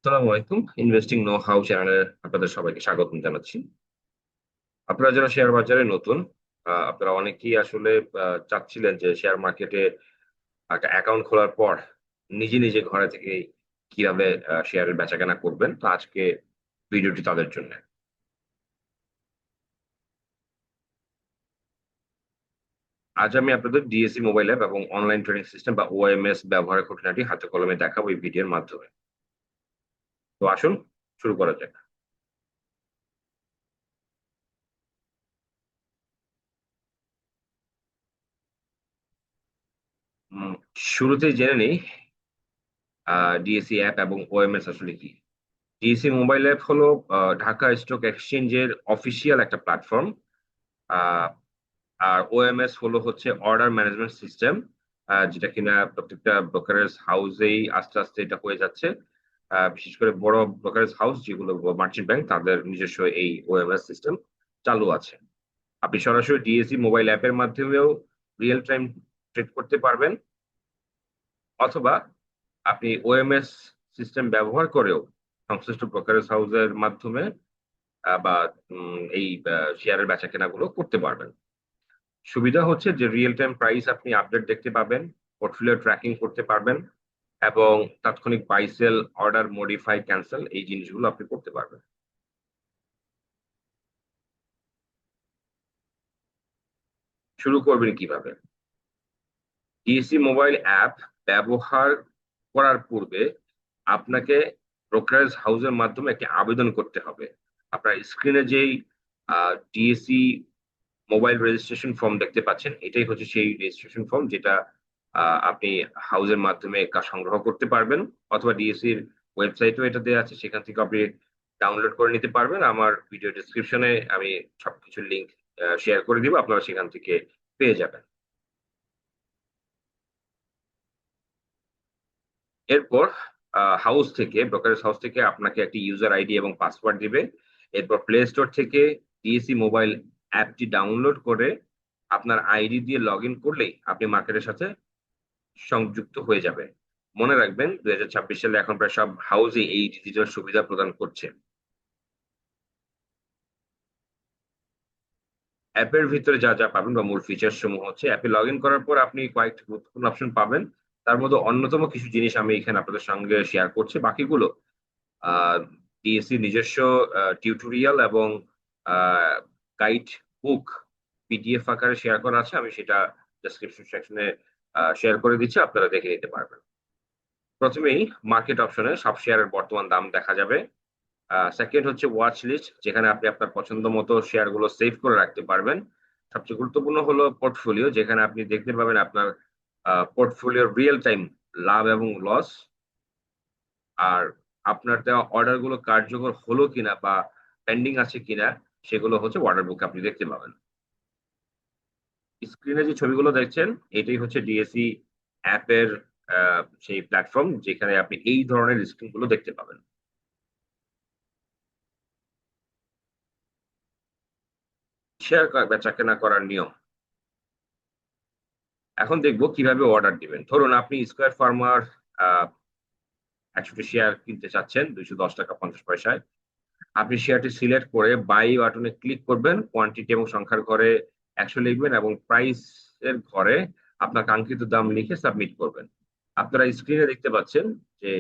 আসসালামু আলাইকুম। Investing know how চ্যানেলে আপনাদের সবাইকে স্বাগতম জানাচ্ছি। আপনারা যারা শেয়ার বাজারে নতুন, আপনারা অনেকেই আসলে চাচ্ছিলেন যে শেয়ার মার্কেটে একটা অ্যাকাউন্ট খোলার পর নিজে, নিজে ঘরে থেকেই কিভাবে শেয়ারের বেচাকেনা করবেন। তো আজকে ভিডিওটি তাদের জন্যে। আজ আমি আপনাদের ডিএসই মোবাইল অ্যাপ এবং অনলাইন ট্রেডিং সিস্টেম বা ওএমএস ব্যবহারের খুঁটিনাটি হাতে কলমে দেখাবো এই ভিডিওর মাধ্যমে। তো আসুন শুরু করা যাক। উম শুরুতেই জেনে নেই ডিএসই অ্যাপ এবং ওএমএস আসলে কি? ডিএসই মোবাইল অ্যাপ হলো ঢাকা স্টক এক্সচেঞ্জের অফিসিয়াল একটা প্ল্যাটফর্ম। আ আর ওএমএস হচ্ছে অর্ডার ম্যানেজমেন্ট সিস্টেম। যেটা কিনা প্রত্যেকটা ব্রোকারেজ হাউসেই আস্তে, আস্তে এটা হয়ে যাচ্ছে। বিশেষ করে বড় ব্রোকারেজ হাউস যেগুলো মার্চেন্ট ব্যাংক তাদের নিজস্ব এই ওএমএস সিস্টেম চালু আছে। আপনি সরাসরি ডিএসই মোবাইল অ্যাপের মাধ্যমেও রিয়াল টাইম ট্রেড করতে পারবেন অথবা আপনি ওএমএস সিস্টেম ব্যবহার করেও সংশ্লিষ্ট ব্রোকারেজ হাউসের মাধ্যমে বা এই শেয়ারের বেচাকেনাগুলো করতে পারবেন। সুবিধা হচ্ছে যে রিয়াল টাইম প্রাইস আপনি আপডেট দেখতে পাবেন, পোর্টফোলিও ট্র্যাকিং করতে পারবেন এবং তাৎক্ষণিক buy sell, order modify, cancel এই জিনিসগুলো আপনি করতে পারবেন। শুরু করবেন কিভাবে? ডিএসই মোবাইল অ্যাপ ব্যবহার করার পূর্বে আপনাকে ব্রোকারেজ হাউসের মাধ্যমে একটি আবেদন করতে হবে। আপনার স্ক্রিনে যেই ডিএসই মোবাইল রেজিস্ট্রেশন ফর্ম দেখতে পাচ্ছেন, এটাই হচ্ছে সেই রেজিস্ট্রেশন ফর্ম যেটা আপনি হাউসের মাধ্যমে সংগ্রহ করতে পারবেন অথবা ডিএসসির ওয়েবসাইটেও এটা দেয়া আছে। সেখান থেকে আপনি ডাউনলোড করে নিতে পারবেন। আমার ভিডিও ডেসক্রিপশনে আমি সবকিছুর লিংক শেয়ার করে দিব। আপনারা সেখান থেকে পেয়ে যাবেন। এরপর হাউস থেকে ব্রোকারেজ হাউস থেকে আপনাকে একটি ইউজার আইডি এবং পাসওয়ার্ড দিবে। এরপর প্লে স্টোর থেকে ডিএসি মোবাইল অ্যাপটি ডাউনলোড করে আপনার আইডি দিয়ে লগইন করলেই আপনি মার্কেটের সাথে সংযুক্ত হয়ে যাবে। মনে রাখবেন ২০২৬ সালে এখন প্রায় সব হাউসই এই ডিজিটাল সুবিধা প্রদান করছে। অ্যাপের ভিতরে যা পাবেন বা মূল ফিচারস সমূহ হচ্ছে অ্যাপে লগইন করার পর আপনি কয়েকটি গুরুত্বপূর্ণ অপশন পাবেন। তার মধ্যে অন্যতম কিছু জিনিস আমি এখানে আপনাদের সঙ্গে শেয়ার করছি। বাকিগুলো আ ডিএসসির নিজস্ব টিউটোরিয়াল এবং আ গাইড বুক পিডিএফ আকারে শেয়ার করা আছে। আমি সেটা ডেসক্রিপশন সেকশনে শেয়ার করে দিচ্ছি। আপনারা দেখে নিতে পারবেন। প্রথমেই মার্কেট অপশনে সব শেয়ারের বর্তমান দাম দেখা যাবে। সেকেন্ড হচ্ছে ওয়াচ লিস্ট যেখানে আপনি আপনার পছন্দ মতো শেয়ারগুলো সেভ করে রাখতে পারবেন। সবচেয়ে গুরুত্বপূর্ণ হলো পোর্টফোলিও যেখানে আপনি দেখতে পাবেন আপনার পোর্টফোলিওর রিয়াল টাইম লাভ এবং লস আর আপনার দেওয়া অর্ডার গুলো কার্যকর হলো কিনা বা পেন্ডিং আছে কিনা সেগুলো হচ্ছে অর্ডার বুকে আপনি দেখতে পাবেন। স্ক্রিনে যে ছবিগুলো দেখছেন এটাই হচ্ছে ডিএসই অ্যাপের সেই প্ল্যাটফর্ম যেখানে আপনি এই ধরনের স্ক্রিনগুলো দেখতে পাবেন। শেয়ার বেচাকেনা করার নিয়ম। এখন দেখব কিভাবে অর্ডার দিবেন। ধরুন আপনি স্কয়ার ফার্মার আ ১০০ টি শেয়ার কিনতে চাচ্ছেন ৳২১০.৫০। আপনি শেয়ারটি সিলেক্ট করে বাই বাটনে ক্লিক করবেন। কোয়ান্টিটি এবং সংখ্যার ঘরে ১০০ লিখবেন এবং প্রাইস এর ঘরে আপনার কাঙ্ক্ষিত দাম লিখে সাবমিট করবেন। আপনারা স্ক্রিনে দেখতে পাচ্ছেন যে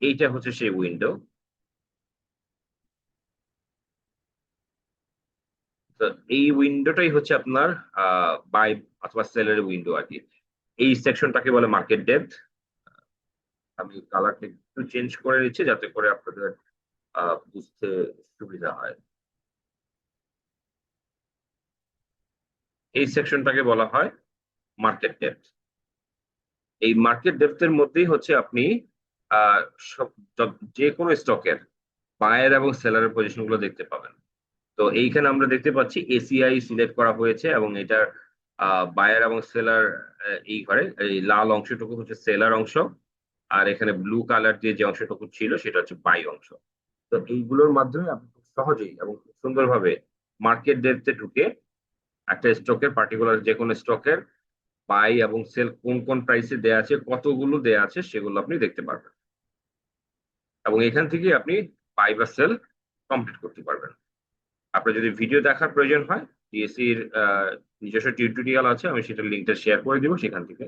এইটা হচ্ছে সেই উইন্ডো। তো এই উইন্ডোটাই হচ্ছে আপনার আ বাই অথবা সেল এর উইন্ডো আরকি। এই সেকশনটাকে বলে মার্কেট ডেপথ। আমি কালারটা একটু চেঞ্জ করে নিচ্ছি যাতে করে আপনাদের আ বুঝতে সুবিধা হয়। এই সেকশনটাকে বলা হয় মার্কেট ডেপথ। এই মার্কেট ডেপথ এর মধ্যেই হচ্ছে আপনি আ সব যেকোনো স্টকের বায়ার এবং সেলার এর পজিশন গুলো দেখতে পাবেন। তো এইখানে আমরা দেখতে পাচ্ছি এসিআই সিলেক্ট করা হয়েছে এবং এটার বায়ার এবং সেলার এই ঘরে এই লাল অংশটুকু হচ্ছে সেলার অংশ। আর এখানে ব্লু কালার দিয়ে যে অংশটুকু ছিল সেটা হচ্ছে বাই অংশ। তো এইগুলোর মাধ্যমে আপনি খুব সহজেই এবং খুব সুন্দরভাবে মার্কেট ডেপথ এ ঢুকে একটা স্টকের পার্টিকুলার যেকোনো স্টকের বাই এবং সেল কোন কোন প্রাইসে দেয়া আছে, কতগুলো দেয়া আছে, সেগুলো আপনি দেখতে পারবেন এবং এখান থেকে আপনি বাই বা সেল কমপ্লিট করতে পারবেন। আপনার যদি ভিডিও দেখার প্রয়োজন হয়, ডিএসসির নিজস্ব টিউটোরিয়াল আছে, আমি সেটার লিঙ্কটা শেয়ার করে দিব, সেখান থেকে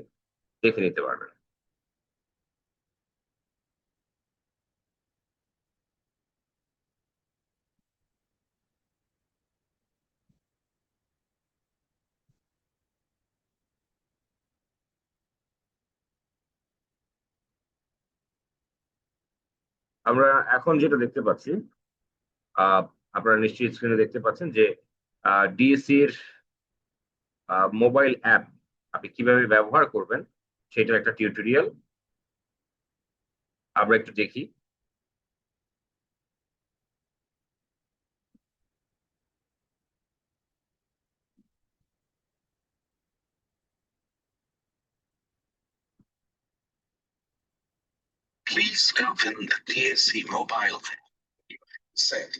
দেখে নিতে পারবেন। আমরা এখন যেটা দেখতে পাচ্ছি, আহ, আপনারা নিশ্চয়ই স্ক্রিনে দেখতে পাচ্ছেন যে ডিএসসির মোবাইল অ্যাপ আপনি কিভাবে ব্যবহার করবেন সেটার একটা টিউটোরিয়াল আমরা একটু দেখি। Please open the DSC mobile set.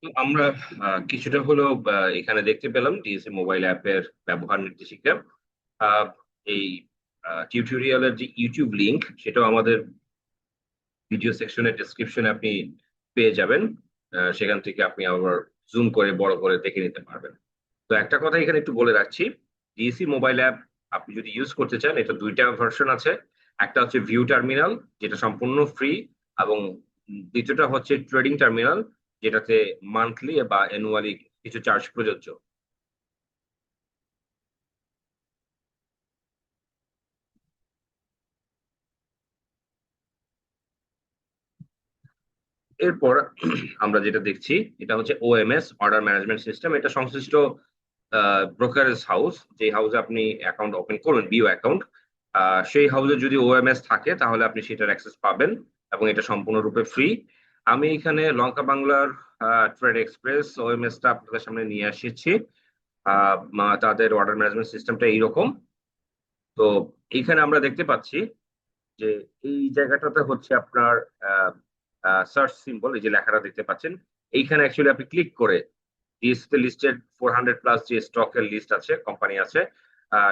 তো আমরা কিছুটা হলেও এখানে দেখতে পেলাম ডিএসসি মোবাইল অ্যাপের ব্যবহার নির্দেশিকা। আহ, এই টিউটোরিয়ালের যে ইউটিউব লিংক, সেটাও আমাদের ভিডিও সেকশনের ডেসক্রিপশনে আপনি পেয়ে যাবেন। সেখান থেকে আপনি আবার জুম করে বড় করে দেখে নিতে পারবেন। তো একটা কথা এখানে একটু বলে রাখছি, ডিএসসি মোবাইল অ্যাপ আপনি যদি ইউজ করতে চান, এটা দুইটা ভার্সন আছে। একটা হচ্ছে ভিউ টার্মিনাল, যেটা সম্পূর্ণ ফ্রি, এবং দ্বিতীয়টা হচ্ছে ট্রেডিং টার্মিনাল, যেটাতে মান্থলি বা অ্যানুয়ালি কিছু চার্জ প্রযোজ্য। এরপর আমরা যেটা দেখছি, এটা হচ্ছে ওএমএস, অর্ডার ম্যানেজমেন্ট সিস্টেম। এটা সংশ্লিষ্ট ব্রোকারেজ হাউস, যে হাউসে আপনি অ্যাকাউন্ট ওপেন করবেন, বিও অ্যাকাউন্ট, সেই হাউসে যদি ওএমএস থাকে তাহলে আপনি সেটার অ্যাক্সেস পাবেন এবং এটা সম্পূর্ণরূপে ফ্রি। আমি এখানে লঙ্কা বাংলার ট্রেড এক্সপ্রেস ওএমএসটা আপনাদের সামনে নিয়ে এসেছি। তাদের অর্ডার ম্যানেজমেন্ট সিস্টেমটা এইরকম। তো এইখানে আমরা দেখতে পাচ্ছি যে এই জায়গাটাতে হচ্ছে আপনার সার্চ সিম্বল, এই যে লেখাটা দেখতে পাচ্ছেন, এইখানে অ্যাকচুয়ালি আপনি ক্লিক করে ডিএসসি লিস্টেড 400+ যে স্টকের লিস্ট আছে, কোম্পানি আছে,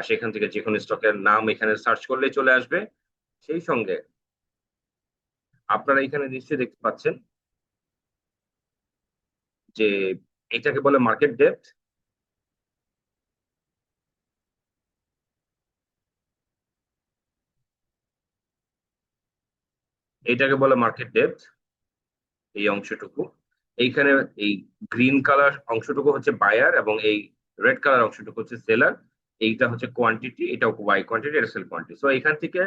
সেখান থেকে যে কোনো স্টকের নাম এখানে সার্চ করলেই চলে আসবে। সেই সঙ্গে আপনারা এখানে নিশ্চয়ই দেখতে পাচ্ছেন যে এটাকে বলে মার্কেট ডেপথ। এটাকে বলে মার্কেট ডেপথ, এই অংশটুকু। এইখানে এই গ্রিন কালার অংশটুকু হচ্ছে বায়ার এবং এই রেড কালার অংশটুকু হচ্ছে সেলার। এইটা হচ্ছে কোয়ান্টিটি, এটা বাই কোয়ান্টিটি, এটা সেল কোয়ান্টিটি। সো এখান থেকে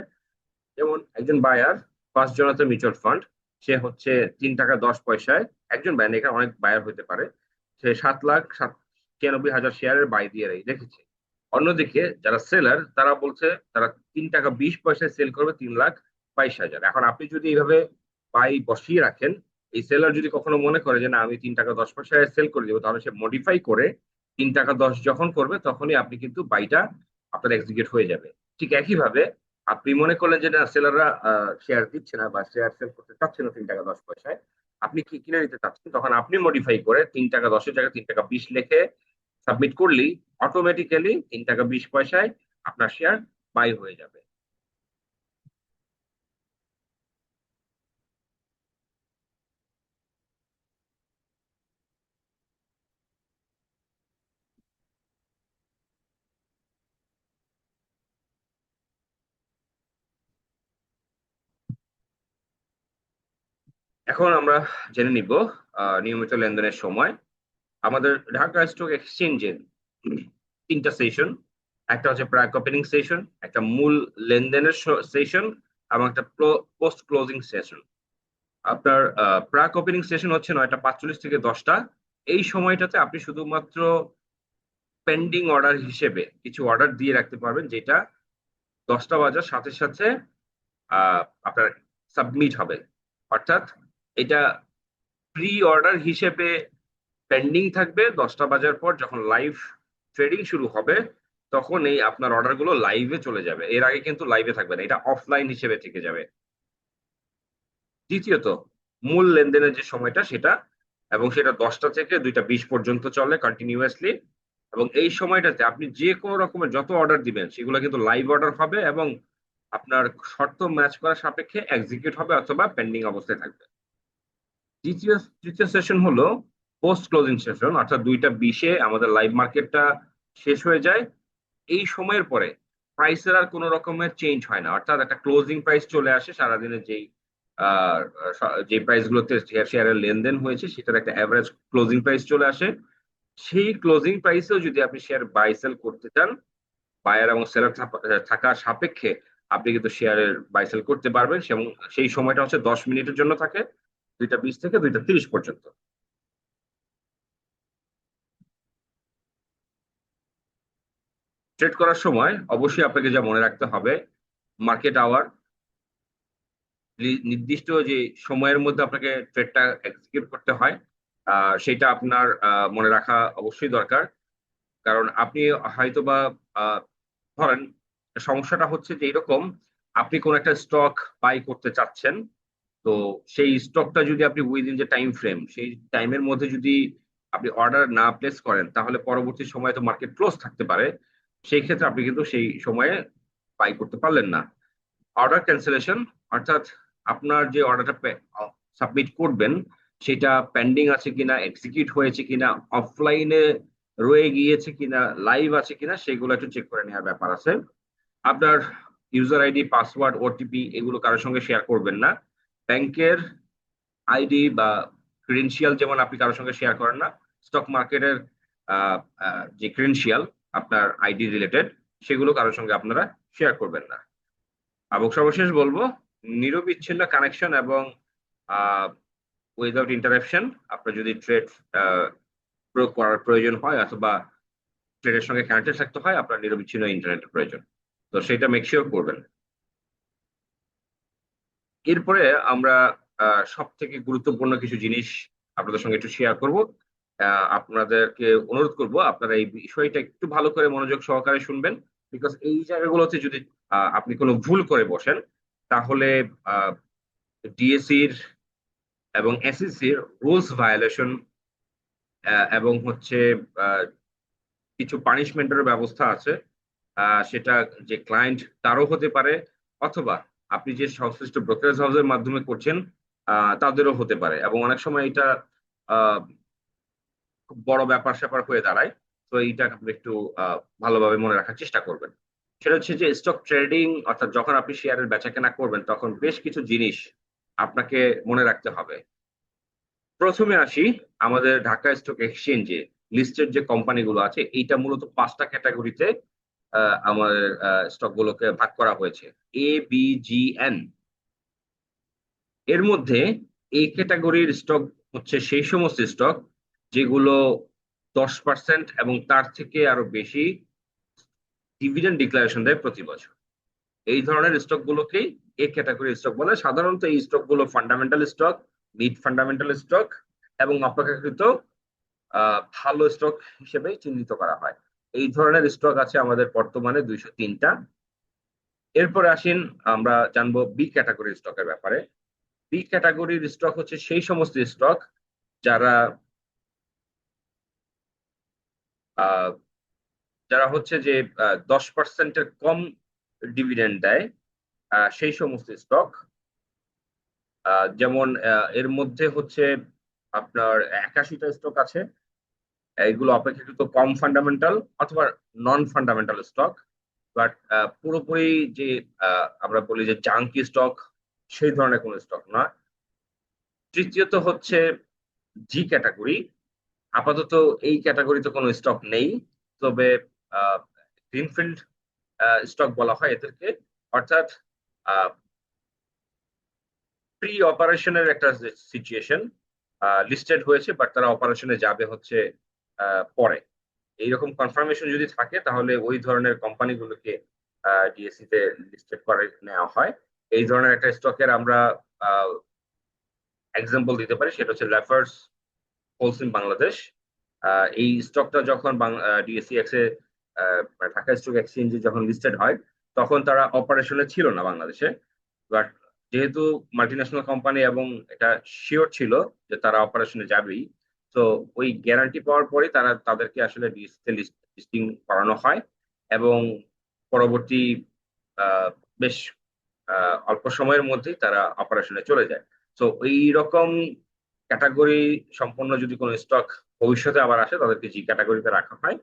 যেমন একজন বায়ার, ফার্স্ট জনতা মিউচুয়াল ফান্ড, সে হচ্ছে 3 টাকা 10 পয়সায়, একজন বায়ার, এখানে অনেক বায়ার হতে পারে, সে 7,97,000 শেয়ারের বাই দিয়ে রেখেছে। অন্যদিকে যারা সেলার, তারা বলছে তারা 3 টাকা 20 পয়সায় সেল করবে 3,22,000। এখন আপনি যদি এইভাবে বাই বসিয়ে রাখেন, এই সেলার যদি কখনো মনে করে যে না, আমি 3 টাকা 10 পয়সায় সেল করে দেবো, তাহলে সে মডিফাই করে 3 টাকা 10 যখন করবে, তখনই আপনি কিন্তু বাইটা আপনার এক্সিকিউট হয়ে যাবে। ঠিক একইভাবে আপনি মনে করলেন যে না, সেলাররা শেয়ার দিচ্ছে না বা শেয়ার সেল করতে চাচ্ছে না 3 টাকা 10 পয়সায়, আপনি কি কিনে নিতে চাচ্ছেন, তখন আপনি মডিফাই করে 3 টাকা 10-এর জায়গায় 3 টাকা 20 লিখে সাবমিট করলেই অটোমেটিক্যালি 3 টাকা 20 পয়সায় আপনার শেয়ার বাই হয়ে যাবে। এখন আমরা জেনে নিব নিয়মিত লেনদেনের সময়। আমাদের ঢাকা স্টক এক্সচেঞ্জের তিনটা সেশন, একটা হচ্ছে প্রাক ওপেনিং সেশন, একটা মূল লেনদেনের সেশন এবং একটা পোস্ট ক্লোজিং সেশন। আপনার প্রাক ওপেনিং সেশন হচ্ছে 9টা 45 থেকে 10টা। এই সময়টাতে আপনি শুধুমাত্র পেন্ডিং অর্ডার হিসেবে কিছু অর্ডার দিয়ে রাখতে পারবেন, যেটা 10টা বাজার সাথে সাথে আপনার সাবমিট হবে। অর্থাৎ এটা প্রি অর্ডার হিসেবে পেন্ডিং থাকবে, 10টা বাজার পর যখন লাইভ ট্রেডিং শুরু হবে তখন এই আপনার অর্ডার গুলো লাইভে চলে যাবে। এর আগে কিন্তু লাইভে থাকবে না, এটা অফলাইন হিসেবে থেকে যাবে। দ্বিতীয়ত, মূল লেনদেনের যে সময়টা সেটা, এবং সেটা 10টা থেকে 2টা 20 পর্যন্ত চলে কন্টিনিউয়াসলি। এবং এই সময়টাতে আপনি যে কোনো রকমের যত অর্ডার দিবেন সেগুলো কিন্তু লাইভ অর্ডার হবে এবং আপনার শর্ত ম্যাচ করার সাপেক্ষে এক্সিকিউট হবে অথবা পেন্ডিং অবস্থায় থাকবে। তৃতীয় সেশন হলো পোস্ট ক্লোজিং সেশন, অর্থাৎ 2টা 20-এ আমাদের লাইভ মার্কেটটা শেষ হয়ে যায়। এই সময়ের পরে প্রাইসের আর কোনো রকমের চেঞ্জ হয় না, অর্থাৎ একটা ক্লোজিং প্রাইস চলে আসে সারাদিনের আহ, যে প্রাইস গুলোতে শেয়ারের লেনদেন হয়েছে সেটার একটা অ্যাভারেজ ক্লোজিং প্রাইস চলে আসে। সেই ক্লোজিং প্রাইসেও যদি আপনি শেয়ার বাই সেল করতে চান, বায়ার এবং সেলার থাকা সাপেক্ষে আপনি কিন্তু শেয়ারের বাই সেল করতে পারবেন। এবং সেই সময়টা হচ্ছে 10 মিনিটের জন্য থাকে, 2টা 20 থেকে 2টা 30 পর্যন্ত। ট্রেড করার সময় অবশ্যই আপনাকে যা মনে রাখতে হবে, মার্কেট আওয়ার, নির্দিষ্ট যে সময়ের মধ্যে আপনাকে ট্রেডটা এক্সিকিউট করতে হয়, সেটা আপনার মনে রাখা অবশ্যই দরকার। কারণ আপনি হয়তোবা আহ, ধরেন, সমস্যাটা হচ্ছে যে এরকম, আপনি কোন একটা স্টক বাই করতে চাচ্ছেন, তো সেই স্টকটা যদি আপনি উইদিন যে টাইম ফ্রেম, সেই টাইমের মধ্যে যদি আপনি অর্ডার না প্লেস করেন তাহলে পরবর্তী সময়ে তো মার্কেট ক্লোজ থাকতে পারে। সেই ক্ষেত্রে আপনি কিন্তু সেই সময়ে বাই করতে পারলেন না। অর্ডার ক্যান্সেলেশন, অর্থাৎ আপনার যে অর্ডারটা সাবমিট করবেন সেটা পেন্ডিং আছে কিনা, এক্সিকিউট হয়েছে কিনা, অফলাইনে রয়ে গিয়েছে কিনা, লাইভ আছে কিনা, সেগুলো একটু চেক করে নেওয়ার ব্যাপার আছে। আপনার ইউজার আইডি, পাসওয়ার্ড, ওটিপি এগুলো কারোর সঙ্গে শেয়ার করবেন না। ব্যাংকের আইডি বা ক্রেডেনশিয়াল যেমন আপনি কারোর সঙ্গে শেয়ার করেন না, স্টক মার্কেটের যে ক্রেডেনশিয়াল আপনার আইডি রিলেটেড, সেগুলো কারোর সঙ্গে আপনারা শেয়ার করবেন না। এবং সর্বশেষ বলবো, নিরবিচ্ছিন্ন কানেকশন এবং উইদাউট ইন্টারাপশন, আপনার যদি ট্রেড প্রয়োগ করার প্রয়োজন হয় অথবা ট্রেডের সঙ্গে কানেক্টেড থাকতে হয়, আপনার নিরবিচ্ছিন্ন ইন্টারনেটের প্রয়োজন। তো সেটা মেক শিওর করবেন। এরপরে আমরা সব থেকে গুরুত্বপূর্ণ কিছু জিনিস আপনাদের সঙ্গে একটু শেয়ার করব। আপনাদেরকে অনুরোধ করব আপনারা এই বিষয়টা একটু ভালো করে মনোযোগ সহকারে শুনবেন। বিকজ এই জায়গাগুলোতে যদি আপনি কোনো ভুল করে বসেন তাহলে ডিএসির এবং এসইসির রুলস ভায়োলেশন এবং হচ্ছে আহ, কিছু পানিশমেন্টের ব্যবস্থা আছে। সেটা যে ক্লায়েন্ট তারও হতে পারে, অথবা আপনি যে সংশ্লিষ্ট ব্রোকারেজ হাউসের মাধ্যমে করছেন তাদেরও হতে পারে, এবং অনেক সময় এটা আহ, খুব বড় ব্যাপার স্যাপার হয়ে দাঁড়ায়। তো এইটা আপনি একটু ভালোভাবে মনে রাখার চেষ্টা করবেন। সেটা হচ্ছে যে স্টক ট্রেডিং, অর্থাৎ যখন আপনি শেয়ারের বেচাকেনা করবেন তখন বেশ কিছু জিনিস আপনাকে মনে রাখতে হবে। প্রথমে আসি, আমাদের ঢাকা স্টক এক্সচেঞ্জে লিস্টেড যে কোম্পানিগুলো আছে, এইটা মূলত 5টা ক্যাটাগরিতে আমাদের স্টক গুলোকে ভাগ করা হয়েছে, ABGN। এর মধ্যে এই ক্যাটাগরির স্টক হচ্ছে সেই সমস্ত স্টক যেগুলো 10% এবং তার থেকে আরো বেশি ডিভিডেন্ড ডিক্লারেশন দেয় প্রতি বছর। এই ধরনের স্টক গুলোকেই এ ক্যাটাগরির স্টক বলে। সাধারণত এই স্টক গুলো fundamental stock, mid fundamental stock এবং অপেক্ষাকৃত ভালো স্টক হিসেবে চিহ্নিত করা হয়। এই ধরনের স্টক আছে আমাদের বর্তমানে 203টা। এরপরে আসেন, আমরা জানবো বি ক্যাটাগরির স্টকের ব্যাপারে। বি ক্যাটাগরির স্টক হচ্ছে সেই সমস্ত স্টক যারা আহ, যারা হচ্ছে যে 10%-এর কম ডিভিডেন্ড দেয়, সেই সমস্ত স্টক। যেমন এর মধ্যে হচ্ছে আপনার 81টা স্টক আছে। এইগুলো অপেক্ষাকৃত কম ফান্ডামেন্টাল অথবা নন ফান্ডামেন্টাল স্টক, বাট পুরোপুরি যে আমরা বলি যে জাঙ্কি স্টক, সেই ধরনের কোনো স্টক না। তৃতীয়ত হচ্ছে জি ক্যাটাগরি। আপাতত এই ক্যাটাগরিতে কোনো স্টক নেই, তবে গ্রিনফিল্ড স্টক বলা হয় এদেরকে। অর্থাৎ প্রি অপারেশনের একটা সিচুয়েশন, লিস্টেড হয়েছে বাট তারা অপারেশনে যাবে হচ্ছে পরে। এইরকম কনফার্মেশন যদি থাকে তাহলে ওই ধরনের কোম্পানিগুলোকে ডিএসসি তে লিস্টেড করে নেওয়া হয়। এই ধরনের একটা স্টকের আমরা এক্সাম্পল দিতে পারি, সেটা হচ্ছে ল্যাফার্স হোলসিম বাংলাদেশ। এই স্টকটা যখন ডিএসসিএক্স এ ঢাকা স্টক এক্সচেঞ্জে যখন লিস্টেড হয় তখন তারা অপারেশনে ছিল না বাংলাদেশে। বাট যেহেতু মাল্টিন্যাশনাল কোম্পানি এবং এটা শিওর ছিল যে তারা অপারেশনে যাবেই, তো ওই গ্যারান্টি পাওয়ার পরে তারা তাদেরকে আসলে ডিএসসি লিস্টিং করানো হয় এবং পরবর্তী আহ, বেশ অল্প সময়ের মধ্যেই তারা অপারেশনে চলে যায়। তো এই রকম ক্যাটাগরি সম্পন্ন যদি কোনো স্টক ভবিষ্যতে আবার আসে তাদেরকে জি ক্যাটাগরিতে রাখা হয়।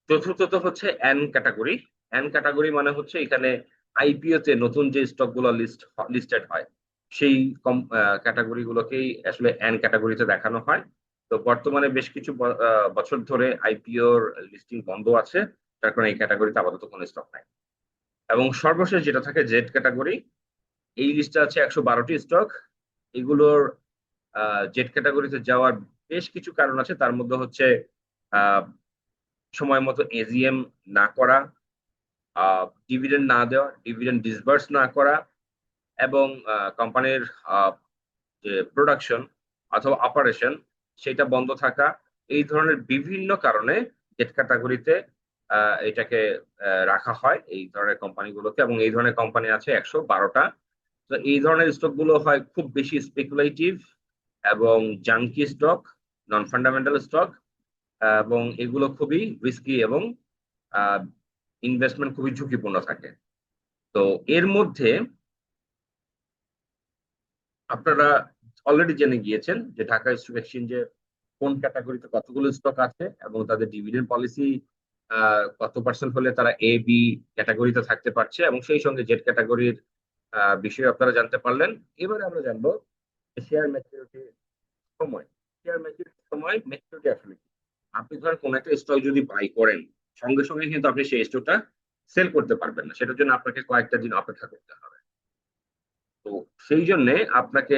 চতুর্থত হচ্ছে এন ক্যাটাগরি। এন ক্যাটাগরি মানে হচ্ছে এখানে আইপিও তে নতুন যে স্টক গুলো লিস্টেড হয় সেই ক্যাটাগরি গুলোকেই আসলে এন ক্যাটাগরিতে দেখানো হয়। তো বর্তমানে বেশ কিছু বছর ধরে আইপিওর লিস্টিং বন্ধ আছে, যার কারণে এই ক্যাটাগরিতে আপাতত কোনো স্টক নাই। এবং সর্বশেষ যেটা থাকে জেড ক্যাটাগরি, এই লিস্টে আছে 112টি স্টক। এগুলোর জেড ক্যাটাগরিতে যাওয়ার বেশ কিছু কারণ আছে, তার মধ্যে হচ্ছে আহ, সময় মতো এজিএম না করা, ডিভিডেন্ড না দেওয়া, ডিভিডেন্ড ডিসবার্স না করা, এবং কোম্পানির যে প্রোডাকশন অথবা অপারেশন সেটা বন্ধ থাকা। এই ধরনের বিভিন্ন কারণে জেড ক্যাটাগরিতে এটাকে রাখা হয় এই ধরনের কোম্পানিগুলোকে, এবং এই ধরনের কোম্পানি আছে 112টা। তো এই ধরনের স্টক গুলো হয় খুব বেশি স্পেকুলেটিভ এবং জাঙ্কি স্টক, নন ফান্ডামেন্টাল স্টক, এবং এগুলো খুবই রিস্কি এবং ইনভেস্টমেন্ট খুবই ঝুঁকিপূর্ণ থাকে। তো এর মধ্যে আপনারা অলরেডি জেনে গিয়েছেন যে ঢাকা স্টক এক্সচেঞ্জে কোন ক্যাটাগরিতে কতগুলো স্টক আছে এবং তাদের ডিভিডেন্ড পলিসি কত পার্সেন্ট হলে তারা এ বি ক্যাটাগরিতে থাকতে পারছে, এবং সেই সঙ্গে জেড ক্যাটাগরির বিষয়ে আপনারা জানতে পারলেন। এবারে আমরা জানবো শেয়ার ম্যাচুরিটি সময়। শেয়ার ম্যাচুরিটি সময় ম্যাচুরিটি আসলে কি? আপনি ধরেন কোন একটা স্টক যদি বাই করেন, সঙ্গে সঙ্গে কিন্তু আপনি সেই স্টকটা সেল করতে পারবেন না, সেটার জন্য আপনাকে কয়েকটা দিন অপেক্ষা করতে হবে। তো সেই জন্য আপনাকে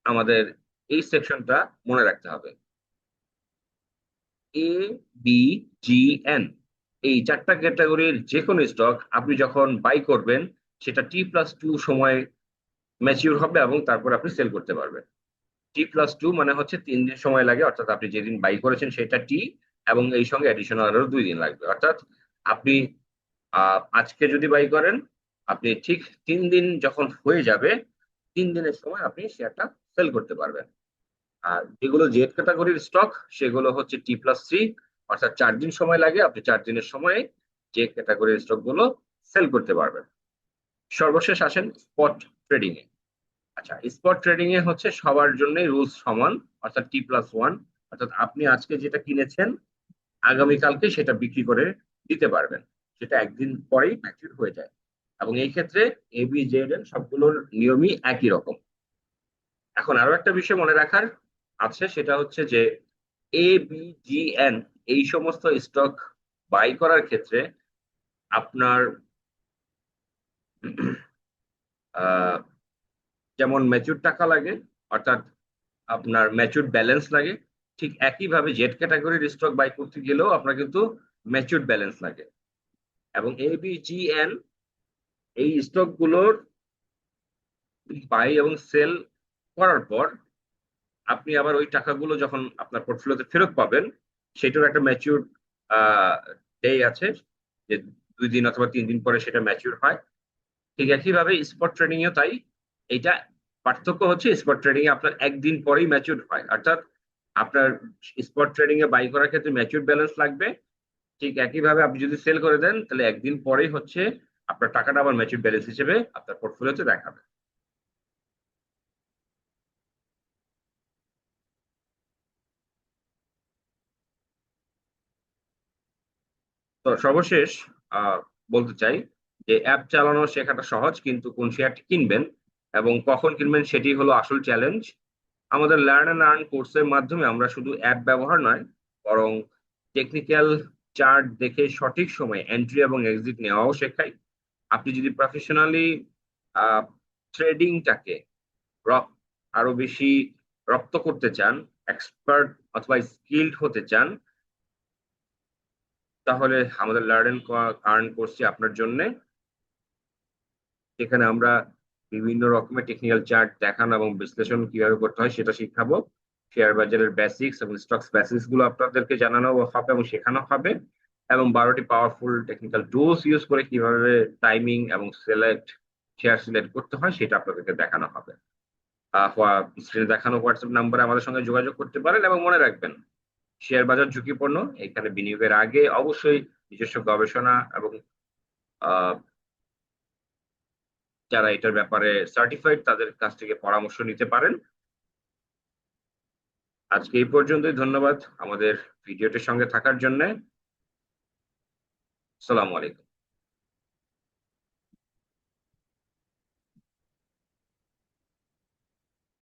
আমাদের এই সেকশনটা মনে রাখতে হবে। এ, বি, জি, এন, এই চারটা ক্যাটাগরির যে কোনো স্টক আপনি যখন বাই করবেন সেটা T+2 সময় ম্যাচিউর হবে এবং তারপর আপনি সেল করতে পারবেন। T+2 মানে হচ্ছে 3 দিন সময় লাগে, অর্থাৎ আপনি যেদিন বাই করেছেন সেটা টি, এবং এই সঙ্গে অ্যাডিশনাল আরো 2 দিন লাগবে। অর্থাৎ আপনি আজকে যদি বাই করেন, আপনি ঠিক 3 দিন যখন হয়ে যাবে 3 দিনের সময় আপনি শেয়ারটা সেল করতে পারবেন। আর যেগুলো জেড ক্যাটাগরির স্টক সেগুলো হচ্ছে T+3, অর্থাৎ 4 দিন সময় লাগে, আপনি 4 দিনের সময়ে যে ক্যাটাগরির স্টক গুলো সেল করতে পারবেন। সর্বশেষ আসেন স্পট ট্রেডিং এ। আচ্ছা, স্পট ট্রেডিং এ হচ্ছে সবার জন্যই রুলস সমান, অর্থাৎ T+1। অর্থাৎ আপনি আজকে যেটা কিনেছেন আগামীকালকে সেটা বিক্রি করে দিতে পারবেন, সেটা একদিন পরেই ম্যাচিউর হয়ে যায়। এবং এই ক্ষেত্রে এবি জেড এন সবগুলোর নিয়মই একই রকম। এখন আরো একটা বিষয় মনে রাখার আছে, সেটা হচ্ছে যে এ বি জি এন এই সমস্ত স্টক বাই করার ক্ষেত্রে আপনার আহ, যেমন ম্যাচুর টাকা লাগে, অর্থাৎ আপনার ম্যাচুর ব্যালেন্স লাগে, ঠিক একইভাবে জেড ক্যাটাগরির স্টক বাই করতে গেলেও আপনার কিন্তু ম্যাচুর ব্যালেন্স লাগে। এবং এ বি জি এন এই স্টক গুলোর বাই এবং সেল করার পর আপনি আবার ওই টাকাগুলো যখন আপনার পোর্টফোলিওতে ফেরত পাবেন সেটার একটা ম্যাচিউর ডে আছে, যে 2 দিন অথবা 3 দিন পরে সেটা ম্যাচিউর হয়। ঠিক একইভাবে স্পট ট্রেডিং এও তাই। এইটা পার্থক্য হচ্ছে স্পট ট্রেডিং এ আপনার একদিন পরেই ম্যাচিউর হয়, অর্থাৎ আপনার স্পট ট্রেডিং এ বাই করার ক্ষেত্রে ম্যাচিউর ব্যালেন্স লাগবে। ঠিক একইভাবে আপনি যদি সেল করে দেন তাহলে একদিন পরেই হচ্ছে আপনার টাকাটা আবার ম্যাচিউর ব্যালেন্স হিসেবে আপনার পোর্টফোলিওতে দেখাবে। তো সর্বশেষ আহ বলতে চাই যে অ্যাপ চালানো শেখাটা সহজ, কিন্তু কোন শেয়ারটি কিনবেন এবং কখন কিনবেন সেটি হলো আসল চ্যালেঞ্জ। আমাদের লার্ন অ্যান্ড আর্ন কোর্সের মাধ্যমে আমরা শুধু অ্যাপ ব্যবহার নয়, বরং টেকনিক্যাল চার্ট দেখে সঠিক সময়ে এন্ট্রি এবং এক্সিট নেওয়াও শেখাই। আপনি যদি প্রফেশনালি ট্রেডিংটাকে আরো বেশি রপ্ত করতে চান, এক্সপার্ট অথবা স্কিল্ড হতে চান, তাহলে আমাদের লার্ন আর্ন কোর্সটি আপনার জন্য। যেখানে আমরা বিভিন্ন রকমের টেকনিক্যাল চার্ট দেখানো এবং বিশ্লেষণ কিভাবে করতে হয় সেটা শিখাবো। শেয়ার বাজারের বেসিক্স এবং স্টকস বেসিক্স গুলো আপনাদেরকে জানানো হবে এবং শেখানো হবে, এবং 12টি পাওয়ারফুল টেকনিক্যাল টুলস ইউজ করে কিভাবে টাইমিং এবং শেয়ার সিলেক্ট করতে হয় সেটা আপনাদেরকে দেখানো হবে। স্ক্রিনে দেখানো হোয়াটসঅ্যাপ নাম্বারে আমাদের সঙ্গে যোগাযোগ করতে পারেন, এবং মনে রাখবেন, শেয়ার বাজার ঝুঁকিপূর্ণ। এখানে বিনিয়োগের আগে অবশ্যই নিজস্ব গবেষণা এবং আহ, যারা এটার ব্যাপারে সার্টিফাইড তাদের কাছ থেকে পরামর্শ নিতে পারেন। আজকে এই পর্যন্তই। ধন্যবাদ আমাদের ভিডিওটির সঙ্গে থাকার জন্য। আসসালামু আলাইকুম।